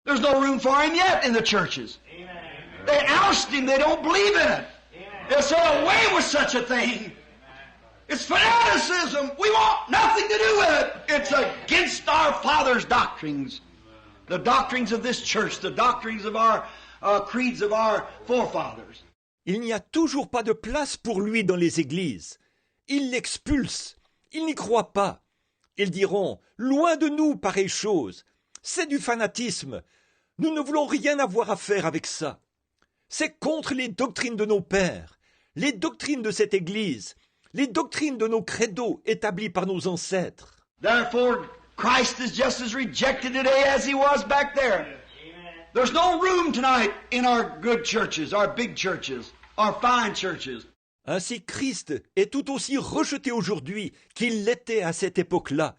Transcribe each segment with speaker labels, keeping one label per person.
Speaker 1: There's no room for him yet in the churches. They oust him. They don't believe in it. They'll say, away with such a thing. It's fanaticism. We want nothing to do with it. It's against our fathers' doctrines. The doctrines of this church, the doctrines of our creeds of our forefathers.
Speaker 2: Il n'y a toujours pas de place pour lui dans les églises. Ils l'expulsent. Ils n'y croient pas. Ils diront, loin de nous pareille chose. C'est du fanatisme. Nous ne voulons rien avoir à faire avec ça. C'est contre les doctrines de nos pères, les doctrines de cette Église, les doctrines de nos credos établis par nos ancêtres.
Speaker 1: Therefore, Christ is just as rejected today as he was back there. There's no room tonight in our good churches, our big churches, our fine churches.
Speaker 2: Ainsi Christ est tout aussi rejeté aujourd'hui qu'il l'était à cette époque-là.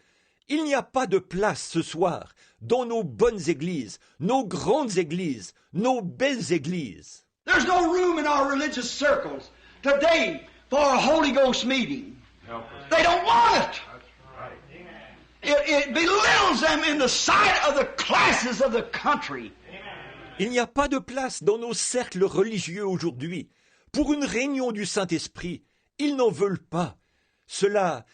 Speaker 2: Il n'y a pas de place ce soir dans nos bonnes églises, nos grandes églises, nos belles églises.
Speaker 1: There's no room in our religious circles today for a Holy Ghost meeting. They don't want it. It belittles them in the sight of the classes of the country.
Speaker 2: Il n'y a pas de place dans nos cercles religieux aujourd'hui pour une réunion du Saint-Esprit. Ils n'en veulent pas. Cela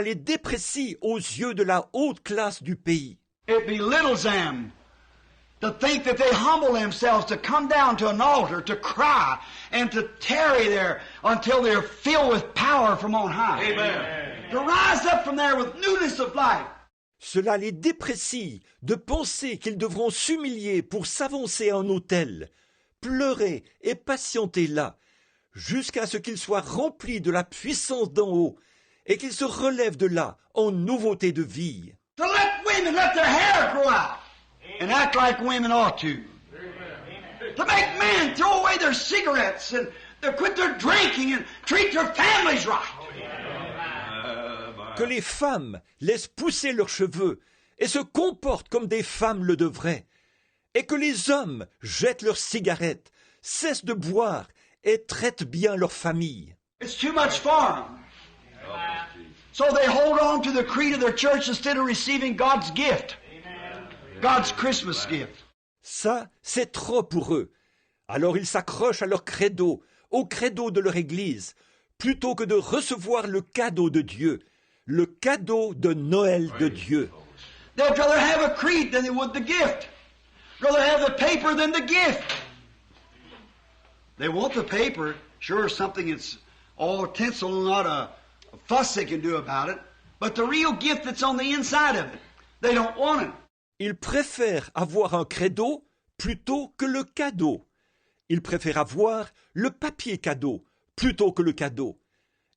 Speaker 2: les déprécie aux yeux de la haute classe du pays.
Speaker 1: It belittles them to think that they humble themselves to come down to an altar to cry and to tarry there until they're filled with power from on high. Amen. To rise up from there with newness of life.
Speaker 2: Cela les déprécie de penser qu'ils devront s'humilier pour s'avancer à un autel, pleurer et patienter là, jusqu'à ce qu'ils soient remplis de la puissance d'en haut et qu'ils se relèvent de là en nouveauté de vie.
Speaker 1: To let women let their hair grow out and act like women ought to. To make men throw away their cigarettes and to quit their drinking and treat their families right.
Speaker 2: Que les femmes laissent pousser leurs cheveux et se comportent comme des femmes le devraient, et que les hommes jettent leurs cigarettes, cessent de boire et traitent bien leur famille.
Speaker 1: It's too much for them. So they hold on to the creed of their church instead of receiving God's gift, God's Christmas gift.
Speaker 2: Ça, c'est trop pour eux. Alors ils s'accrochent à leur credo, au credo de leur Église, plutôt que de recevoir le cadeau de Dieu, le cadeau de Noël de Dieu.
Speaker 1: They'd rather have a creed than they would the gift. Rather have the paper than the gift. They want the paper, sure, something that's all tinsel and not a fuss they can do about it, but the real gift that's on the inside of it, they don't want it.
Speaker 2: Ils préfèrent avoir un credo plutôt que le cadeau. Ils préfèrent avoir le papier cadeau plutôt que le cadeau.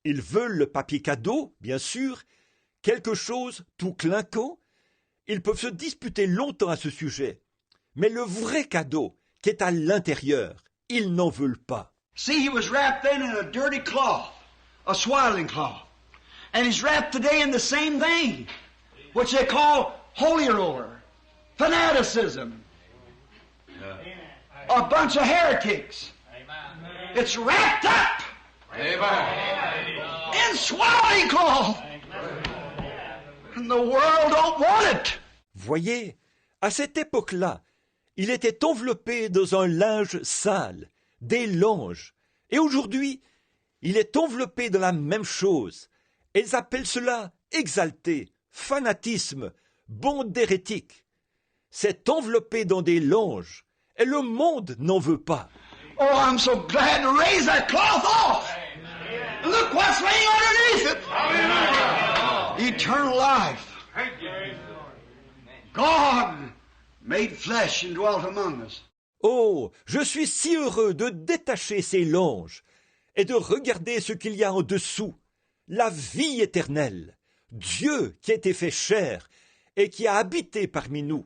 Speaker 2: Ils veulent le papier cadeau, bien sûr, quelque chose tout clinquant. Ils peuvent se disputer longtemps à ce sujet. Mais le vrai cadeau, qui est à l'intérieur, ils n'en veulent pas.
Speaker 1: See, he was wrapped then in a dirty cloth, a swaddling cloth. And he's wrapped today in the same thing, which they call holy roller, fanaticism, a bunch of heretics. It's wrapped up in swaddling cloth. And the world don't want it.
Speaker 2: Voyez, à cette époque-là, il était enveloppé dans un linge sale, des langes. Et aujourd'hui, il est enveloppé dans la même chose. Ils appellent cela exalté, fanatisme, bande d'hérétiques. C'est enveloppé dans des langes, et le monde n'en veut pas.
Speaker 1: Oh, I'm so glad to raise that cloth off. Look what's laying underneath it. Eternal life. God made flesh and dwelt among us.
Speaker 2: Oh, je suis si heureux de détacher ces langes et de regarder ce qu'il y a en dessous. La vie éternelle, Dieu qui a été fait chair et qui a habité parmi nous.